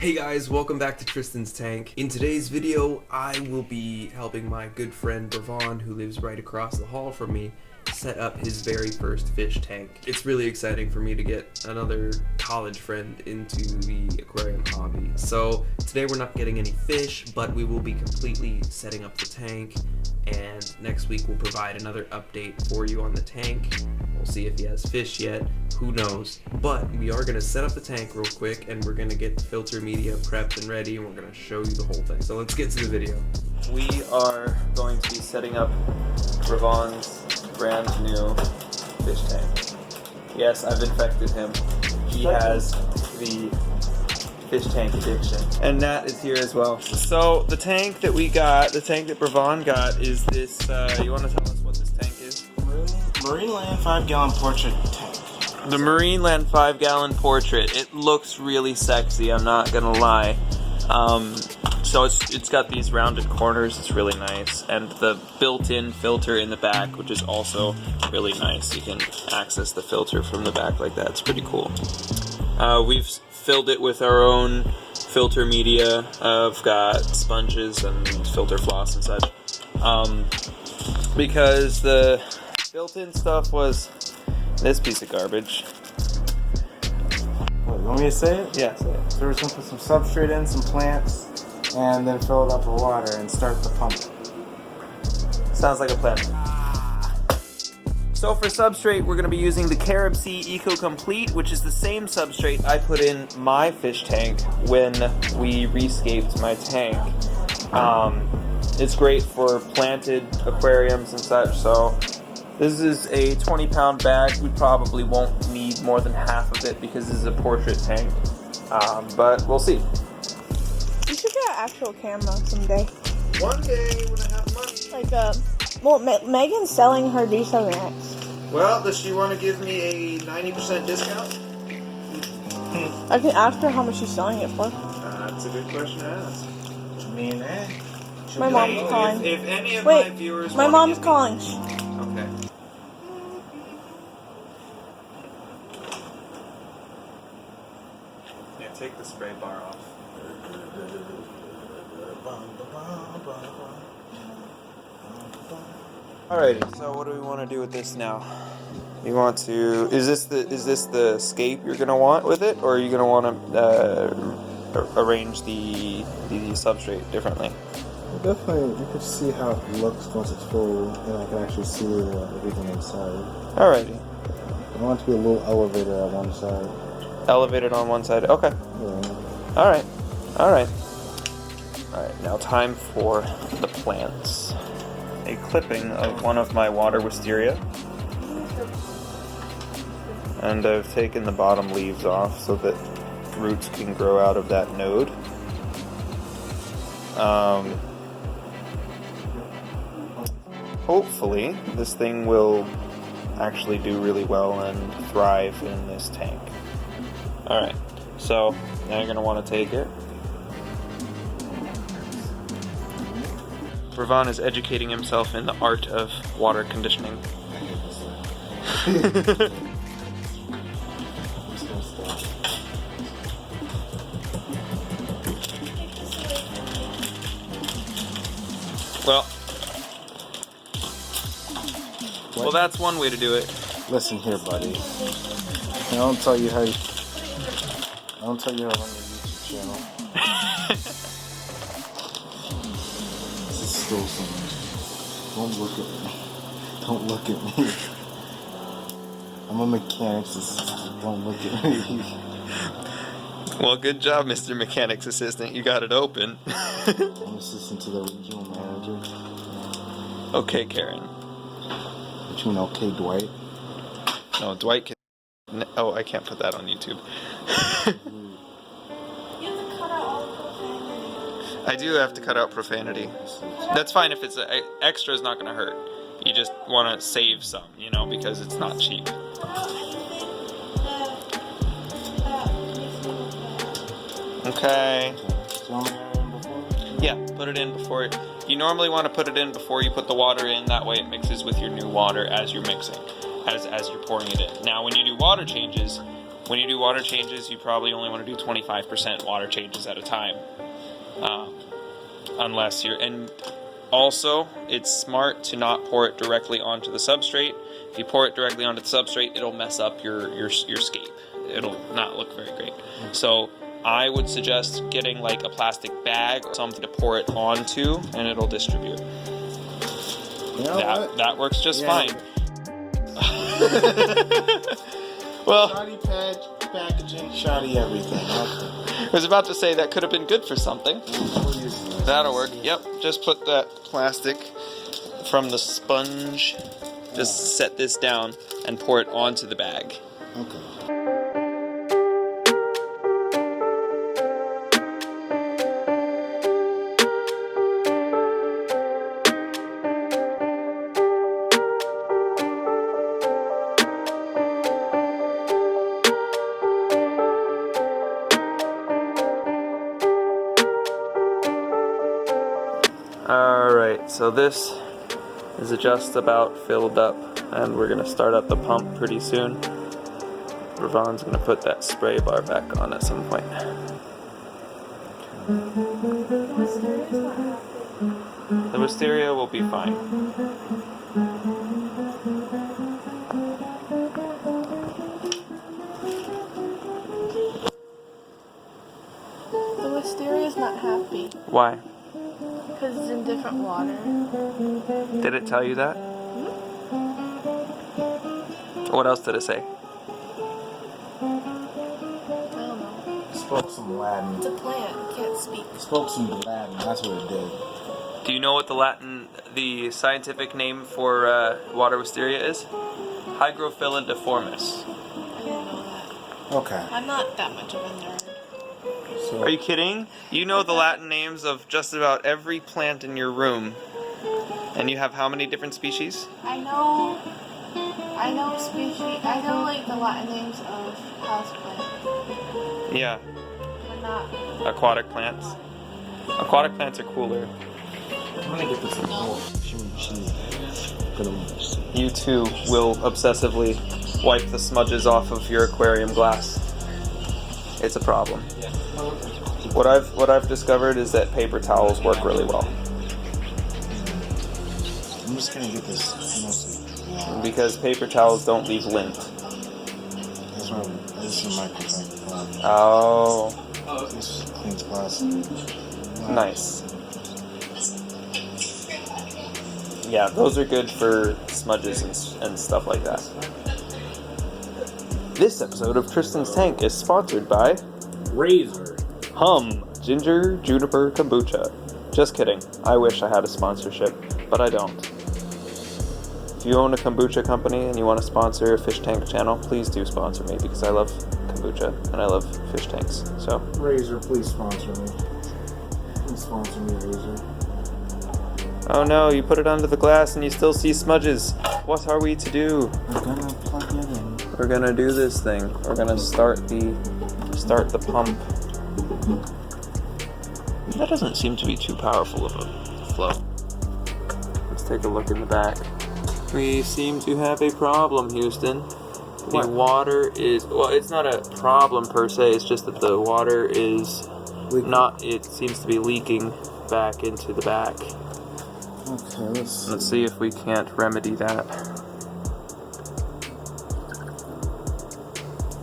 Hey guys, welcome back to Tristan's Tank. In today's video, I will be helping my good friend Bravon, who lives right across the hall from me, set up his very first fish tank. It's really exciting for me to get another college friend into the aquarium hobby. So today we're not getting any fish, but we will be completely setting up the tank, and next week we'll provide another update for you on the tank. We'll see if he has fish yet, who knows. But we are going to set up the tank real quick, and we're going to get the filter media prepped and ready, and we're going to show you the whole thing. So let's get to the video. We are going to be setting up Bravon's brand new fish tank. Yes, I've infected him. He has the fish tank addiction. And Nat is here as well. So the tank that we got, the tank that Bravon got is this, you want to tell us what this tank is? Marineland 5-gallon portrait tank. The Marineland 5-gallon portrait. It looks really sexy, I'm not gonna lie. So it's got these rounded corners, it's really nice, and the built-in filter in the back, which is also really nice. You can access the filter from the back like that. It's pretty cool. We've filled it with our own filter media. I've got sponges and filter floss and such. Because the built-in stuff was this piece of garbage. What, you want me to say it? Yeah, say it. So we're just gonna put some substrate in, some plants, and then fill it up with water and start the pump. Sounds like a plan. So for substrate, we're going to be using the Carob Sea Eco Complete, which is the same substrate I put in my fish tank when we rescaped my tank. It's great for planted aquariums and such, so this is a 20-pound bag. We probably won't need more than half of it because this is a portrait tank, but we'll see. You should get an actual camera someday. One day when I have money. Like, well, Megan's selling her D7X. Well, does she want to give me a 90% discount? I can ask her how much she's selling it for. That's a good question to ask. I mean, My mom's calling. If any of my viewers my wanna mom's give me- calling. Okay. Yeah, take the spray bar off. Alrighty, so what do we want to do with this now? You want to, is this the scape you're gonna want with it, or are you gonna want to arrange the substrate differently? definitely, you can see how it looks once it's full, and I can actually see everything inside. Alrighty. I want it to be a little elevated on one side. Elevated on one side. Okay. Yeah. Alright. Alright. Alright, now time for the plants. A clipping of one of my water wisteria. And I've taken the bottom leaves off so that roots can grow out of that node. Hopefully, this thing will actually do really well and thrive in this tank. Alright, so now you're going to want to take it. Bravon is educating himself in the art of water conditioning. Well, that's one way to do it. Listen here, buddy. I don't tell you how to run your YouTube channel. This is still something. Don't look at me. Don't look at me. I'm a mechanics assistant. Don't look at me. Well, good job, Mr. Mechanics Assistant. You got it open. I'm assistant to the regional manager. Okay, Karen. What you mean, okay, Dwight? No, Dwight can... Oh, I can't put that on YouTube. I do have to cut out profanity. That's fine if it's... extra is not going to hurt. You just want to save some, you know, because it's not cheap. Okay. Yeah, put it in before... You normally want to put it in before you put the water in. That way it mixes with your new water as you're mixing, as you're pouring it in. Now, when you do water changes, when you do water changes, you probably only want to do 25% water changes at a time. Unless you're, and also it's smart to not pour it directly onto the substrate. If you pour it directly onto the substrate, it'll mess up your scape. It'll not look very great. So I would suggest getting like a plastic bag or something to pour it onto, and it'll distribute. You know That works just fine. Well, shoddy packaging, shoddy everything. I was about to say that could have been good for something. That'll work. Yep. Just put that plastic from the sponge. Just set this down and pour it onto the bag. Okay. Alright, so this is just about filled up, and we're gonna start up the pump pretty soon. Ravon's gonna put that spray bar back on at some point. The wisteria will be fine. The wisteria is not happy Why? because it's in different water. Did it tell you that? What else did it say? I don't know. Spoke some Latin. It's a plant. It can't speak. Spoke some Latin. That's what it did. Do you know what the scientific name for water wisteria is? Hygrophilodendromus. I didn't know that. Okay. I'm not that much of a nerd. So, Are you kidding? You know the Latin names of just about every plant in your room. And you have how many different species? I know species. I know like the Latin names of houseplants, Yeah, but not. aquatic plants. Aquatic plants are cooler. I'm gonna get this more. She's gonna. You too will obsessively wipe the smudges off of your aquarium glass. It's a problem. What I've discovered is that paper towels work really well. I'm just gonna get this mostly dry. Because paper towels don't leave lint. That's why this is my microfiber. Oh, This cleans plastic. nice. Yeah, those are good for smudges and stuff like that. This episode of Tristan's Tank is sponsored by Razor. Ginger Juniper Kombucha. Just kidding. I wish I had a sponsorship, but I don't. If you own a kombucha company and you want to sponsor a fish tank channel, please do sponsor me because I love kombucha and I love fish tanks. So, Razor, please sponsor me. Please sponsor me, Razor. oh no, you put it onto the glass and you still see smudges. What are we to do? I'm gonna plug it in. We're gonna do this thing. We're gonna start the pump. That doesn't seem to be too powerful of a flow. Let's take a look in the back. We seem to have a problem, Houston. The What? water is, well, it's not a problem per se, it's just that the water is it seems to be leaking back into the back. Okay, Let's see if we can't remedy that.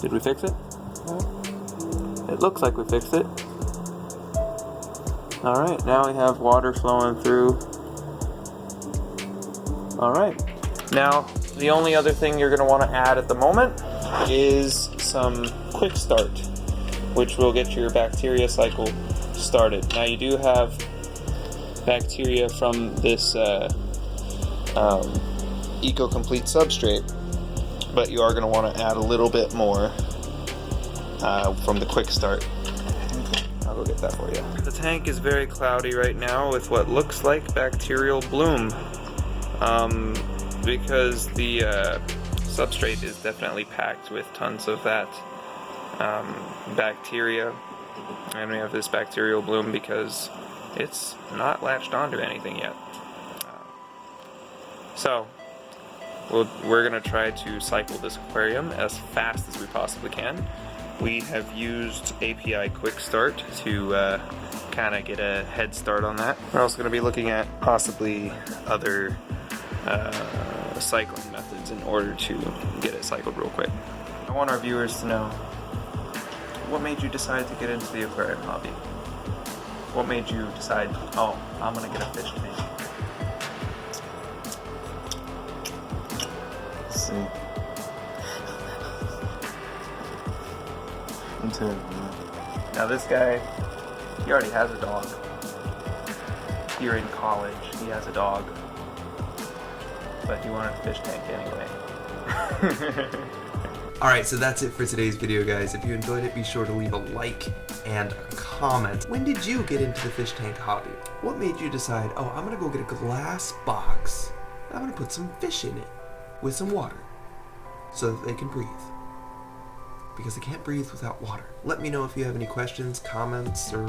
Did we fix it? It looks like we fixed it. Alright, now we have water flowing through. Alright. Now, the only other thing you're going to want to add at the moment is some quick start, which will get your bacteria cycle started. Now, you do have bacteria from this Eco-Complete substrate, but you are going to want to add a little bit more from the quick start. I'll go get that for you. The tank is very cloudy right now with what looks like bacterial bloom. Because the substrate is definitely packed with tons of that bacteria. And we have this bacterial bloom because it's not latched onto anything yet. So, we're gonna try to cycle this aquarium as fast as we possibly can. We have used API Quick Start to kind of get a head start on that. We're also gonna be looking at possibly other cycling methods in order to get it cycled real quick. I want our viewers to know, what made you decide to get into the aquarium hobby? What made you decide, oh, I'm gonna get a fish tank? Let's see. I'm terrible, man. Now this guy, he already has a dog. Here in college, he has a dog. But he wanted a fish tank anyway. Alright, so that's it for today's video, guys. If you enjoyed it, be sure to leave a like and a comment. When did you get into the fish tank hobby? What made you decide, oh, I'm gonna go get a glass box, and I'm gonna put some fish in it with some water so that they can breathe? Because they can't breathe without water. Let me know if you have any questions, comments, or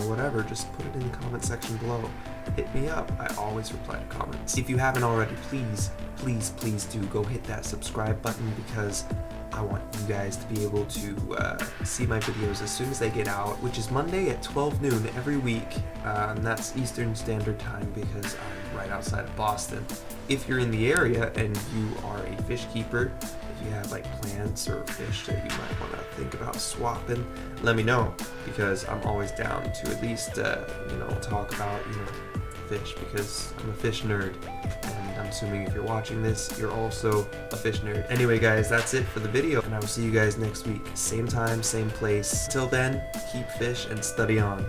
whatever. Just put it in the comment section below. Hit me up. I always reply to comments. If you haven't already, please, please, please do go hit that subscribe button, because I want you guys to be able to see my videos as soon as they get out, which is Monday at 12 noon every week, and that's Eastern Standard Time because I'm right outside of Boston. If you're in the area and you are a fish keeper, if you have like plants or fish that you might want to think about swapping, let me know, because I'm always down to at least talk about fish, because I'm a fish nerd, and I'm assuming if you're watching this, you're also a fish nerd. Anyway, guys, that's it for the video, and I will see you guys next week. Same time, same place. Till then, keep fish and study on.